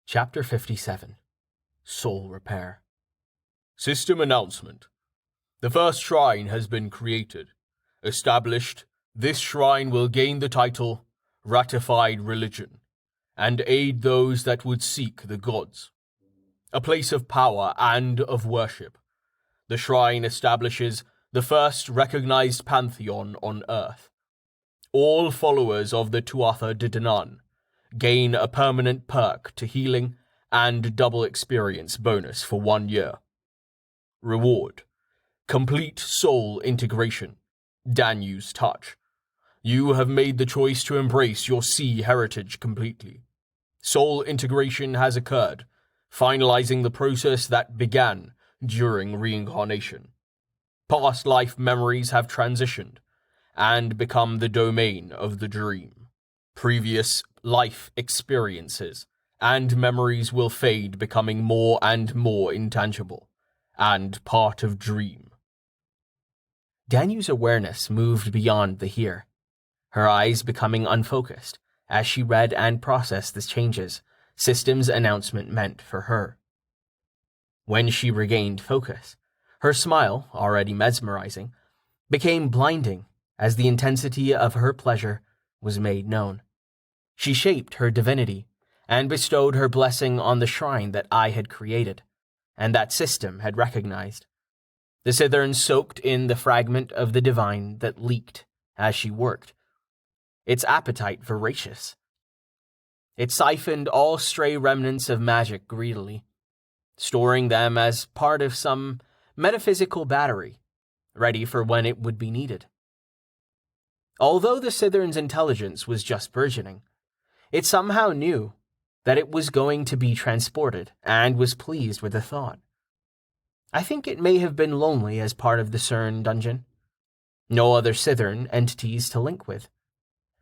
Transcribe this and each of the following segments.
Chapter 57. Soul Repair. System announcement. The first shrine has been created. Established, this shrine will gain the title Ratified Religion, and aid those that would seek the gods. A place of power and of worship. The shrine establishes the first recognized pantheon on Earth. All followers of the Tuatha De Danann gain a permanent perk to healing and double experience bonus for 1 year. Reward: complete soul integration. Danu's touch. You have made the choice to embrace your sea heritage completely. Soul integration has occurred, finalizing the process that began during reincarnation. Past life memories have transitioned and become the domain of the dream. Previous life experiences and memories will fade, becoming more and more intangible and part of dream. Danu's awareness moved beyond the here, her eyes becoming unfocused as she read and processed the changes System's announcement meant for her. When she regained focus, her smile, already mesmerizing, became blinding as the intensity of her pleasure was made known. She shaped her divinity and bestowed her blessing on the shrine that I had created, and that System had recognized. The Cithern soaked in the fragment of the divine that leaked as she worked, its appetite voracious. It siphoned all stray remnants of magic greedily, storing them as part of some metaphysical battery, ready for when it would be needed. Although the Cithern's intelligence was just burgeoning, it somehow knew that it was going to be transported and was pleased with the thought. I think it may have been lonely as part of the CERN dungeon. No other Cithern entities to link with.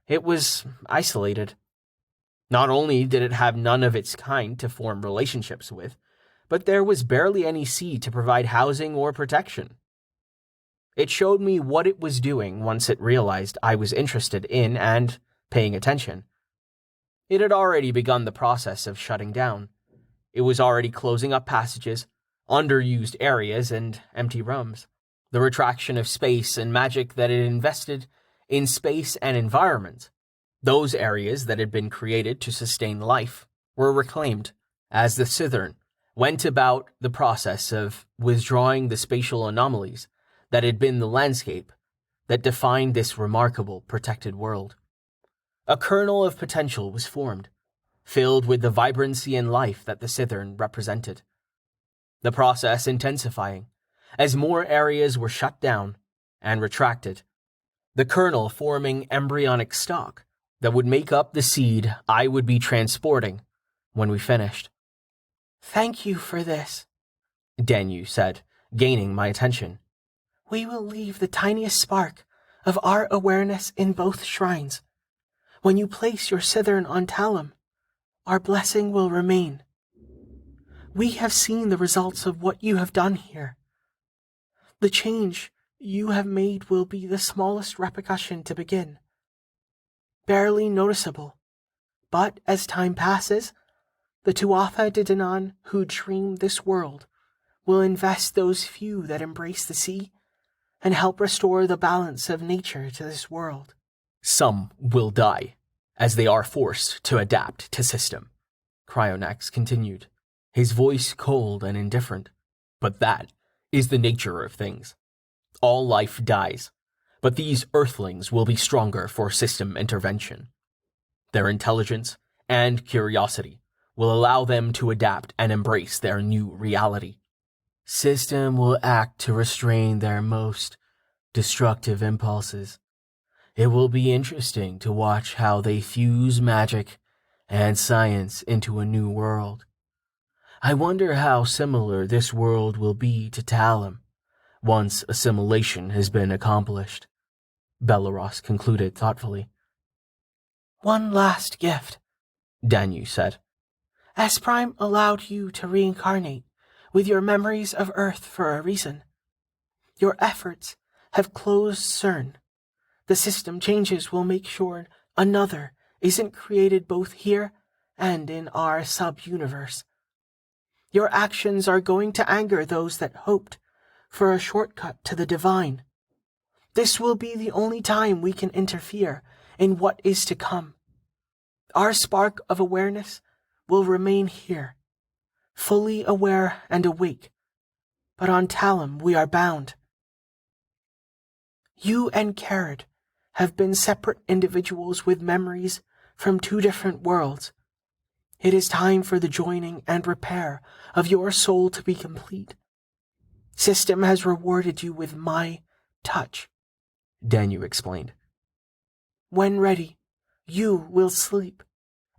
It was isolated. Not only did it have none of its kind to form relationships with, but there was barely any sea to provide housing or protection. It showed me what it was doing once it realized I was interested in and paying attention. It had already begun the process of shutting down. It was already closing up passages, underused areas, and empty rooms. The retraction of space and magic that it invested in space and environment, those areas that had been created to sustain life, were reclaimed as the Cithern went about the process of withdrawing the spatial anomalies that had been the landscape that defined this remarkable protected world. A kernel of potential was formed, filled with the vibrancy and life that the Cithern represented. The process intensifying, as more areas were shut down and retracted, the kernel forming embryonic stock that would make up the seed I would be transporting when we finished. "Thank you for this," Danu said, gaining my attention. "We will leave the tiniest spark of our awareness in both shrines. When you place your Cithern on Talum, our blessing will remain. We have seen the results of what you have done here. The change you have made will be the smallest repercussion to begin. Barely noticeable, but as time passes, the Tuatha De Danann who dream this world will invest those few that embrace the sea and help restore the balance of nature to this world. Some will die, as they are forced to adapt to System," Cryonax continued, his voice cold and indifferent. "But that is the nature of things. All life dies, but these Earthlings will be stronger for System intervention. Their intelligence and curiosity will allow them to adapt and embrace their new reality. System will act to restrain their most destructive impulses. It will be interesting to watch how they fuse magic and science into a new world. I wonder how similar this world will be to Talum once assimilation has been accomplished," Belleros concluded thoughtfully. "One last gift," Danu said. "Esprime allowed you to reincarnate with your memories of Earth for a reason. Your efforts have closed CERN. The system changes will make sure another isn't created both here and in our sub-universe. Your actions are going to anger those that hoped for a shortcut to the divine. This will be the only time we can interfere in what is to come. Our spark of awareness will remain here, fully aware and awake, but on Talum we are bound. You and Carrot have been separate individuals with memories from two different worlds. It is time for the joining and repair of your soul to be complete. System has rewarded you with my touch, Danu explained. When ready, you will sleep,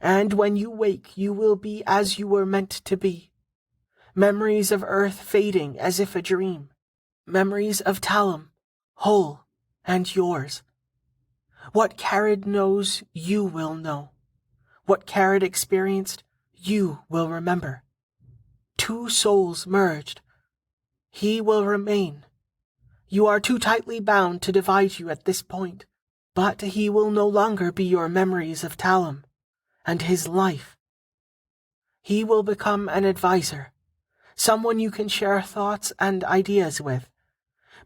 and when you wake you will be as you were meant to be. Memories of Earth fading as if a dream. Memories of Talum, whole and yours. What Carrot knows, you will know. What Carrot experienced, you will remember. Two souls merged. He will remain. You are too tightly bound to divide you at this point, but he will no longer be your memories of Talum and his life. He will become an advisor, someone you can share thoughts and ideas with,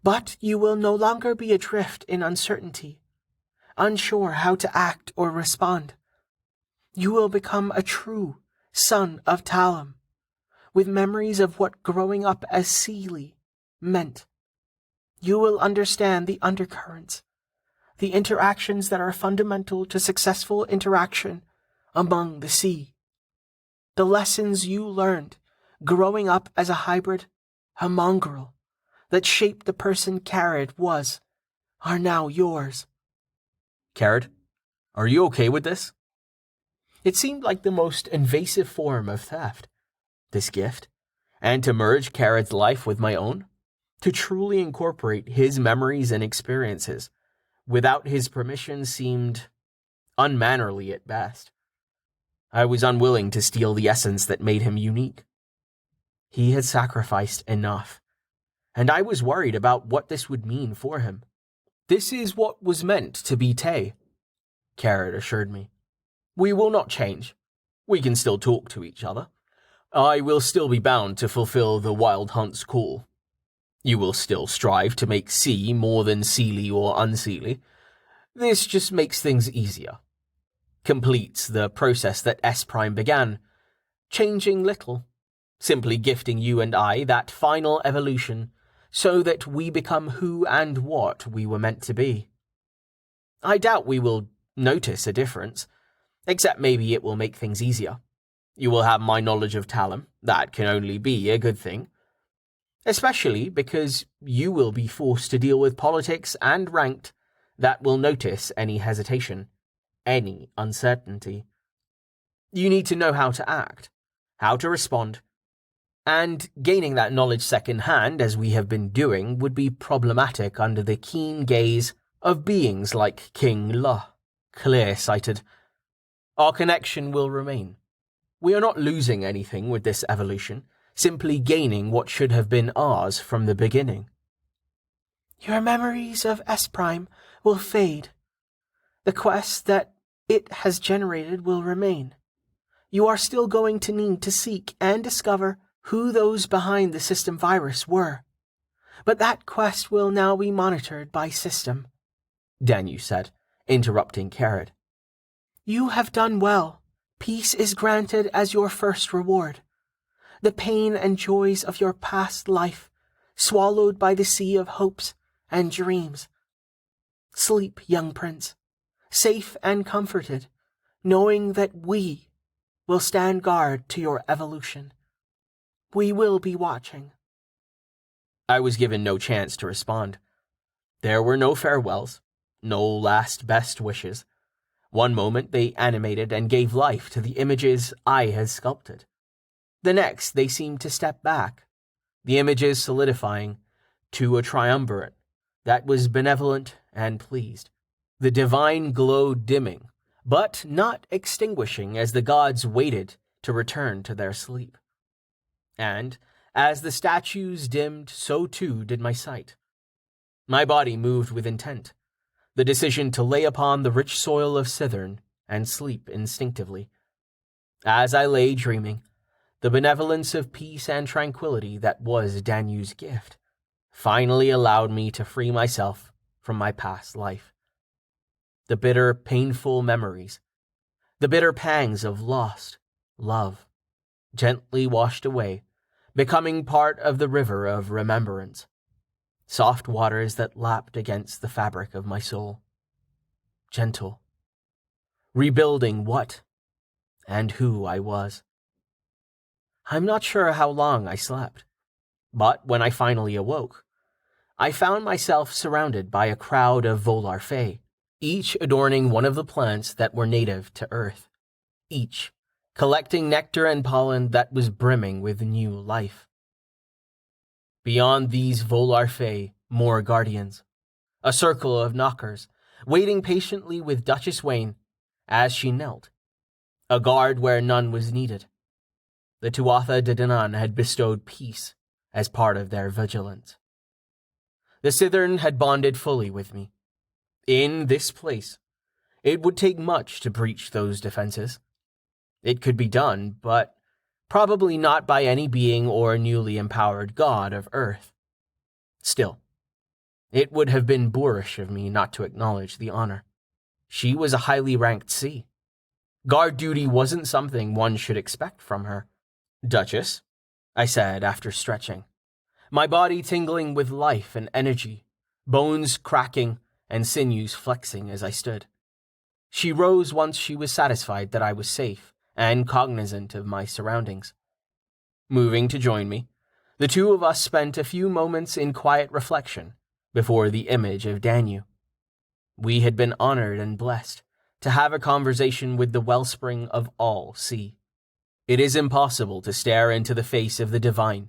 but you will no longer be adrift in uncertainty, unsure how to act or respond. You will become a true son of Talum, with memories of what growing up as Seelie meant. You will understand the undercurrents, the interactions that are fundamental to successful interaction among the sea. The lessons you learned growing up as a hybrid, a mongrel, that shaped the person Carrot was, are now yours. Carrot, are you okay with this? It seemed like the most invasive form of theft, this gift, and to merge Carrot's life with my own, to truly incorporate his memories and experiences, without his permission seemed unmannerly at best. I was unwilling to steal the essence that made him unique. He had sacrificed enough, and I was worried about what this would mean for him. This is what was meant to be Tay, Carrot assured me. We will not change. We can still talk to each other. I will still be bound to fulfill the Wild Hunt's call. You will still strive to make sea more than Seelie or unseelie. This just makes things easier. Completes the process that S Prime began, changing little, simply gifting you and I that final evolution so that we become who and what we were meant to be. I doubt we will notice a difference, except maybe it will make things easier. You will have my knowledge of Talum. That can only be a good thing. Especially because you will be forced to deal with politics and ranked that will notice any hesitation, any uncertainty. You need to know how to act, how to respond, and gaining that knowledge secondhand, as we have been doing, would be problematic under the keen gaze of beings like King La, clear-sighted. Our connection will remain. We are not losing anything with this evolution, simply gaining what should have been ours from the beginning. Your memories of S Prime will fade. The quest that it has generated will remain. You are still going to need to seek and discover who those behind the system virus were. But that quest will now be monitored by System, Danu said, interrupting Carrot. You have done well. Peace is granted as your first reward. The pain and joys of your past life, swallowed by the sea of hopes and dreams. Sleep, young prince, safe and comforted, knowing that we will stand guard to your evolution. We will be watching. I was given no chance to respond. There were no farewells, no last best wishes. One moment they animated and gave life to the images I had sculpted. The next they seemed to step back, the images solidifying to a triumvirate that was benevolent and pleased. The divine glow dimming, but not extinguishing as the gods waited to return to their sleep. And as the statues dimmed, so too did my sight. My body moved with intent, the decision to lay upon the rich soil of Cithern and sleep instinctively. As I lay dreaming, the benevolence of peace and tranquility that was Danu's gift finally allowed me to free myself from my past life. The bitter, painful memories, the bitter pangs of lost love, gently washed away, becoming part of the river of remembrance, soft waters that lapped against the fabric of my soul. Gentle, rebuilding what and who I was. I'm not sure how long I slept, but when I finally awoke, I found myself surrounded by a crowd of Volar Fae, each adorning one of the plants that were native to Earth, each collecting nectar and pollen that was brimming with new life. Beyond these Volar Fae, more guardians, a circle of knockers, waiting patiently with Duchess Wayne as she knelt, a guard where none was needed. The Tuatha De Danann had bestowed peace as part of their vigilance. The Sithern had bonded fully with me. In this place, it would take much to breach those defenses. It could be done, but probably not by any being or newly empowered god of Earth. Still, it would have been boorish of me not to acknowledge the honor. She was a highly ranked C. Guard duty wasn't something one should expect from her. "Duchess," I said after stretching, my body tingling with life and energy, bones cracking and sinews flexing as I stood. She rose once she was satisfied that I was safe and cognizant of my surroundings. Moving to join me, the two of us spent a few moments in quiet reflection before the image of Danu. We had been honored and blessed to have a conversation with the wellspring of all sea. It is impossible to stare into the face of the divine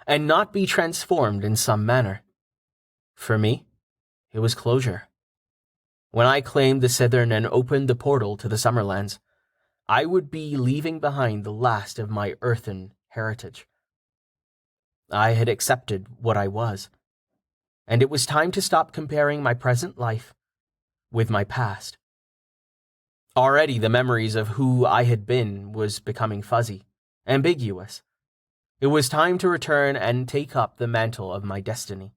and not be transformed in some manner. For me, it was closure. When I claimed the Sithern and opened the portal to the Summerlands, I would be leaving behind the last of my earthen heritage. I had accepted what I was, and it was time to stop comparing my present life with my past. Already the memories of who I had been was becoming fuzzy, ambiguous. It was time to return and take up the mantle of my destiny.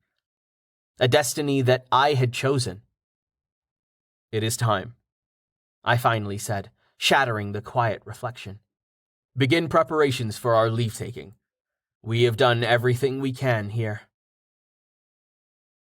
A destiny that I had chosen. "It is time," I finally said, shattering the quiet reflection. "Begin preparations for our leave-taking. We have done everything we can here."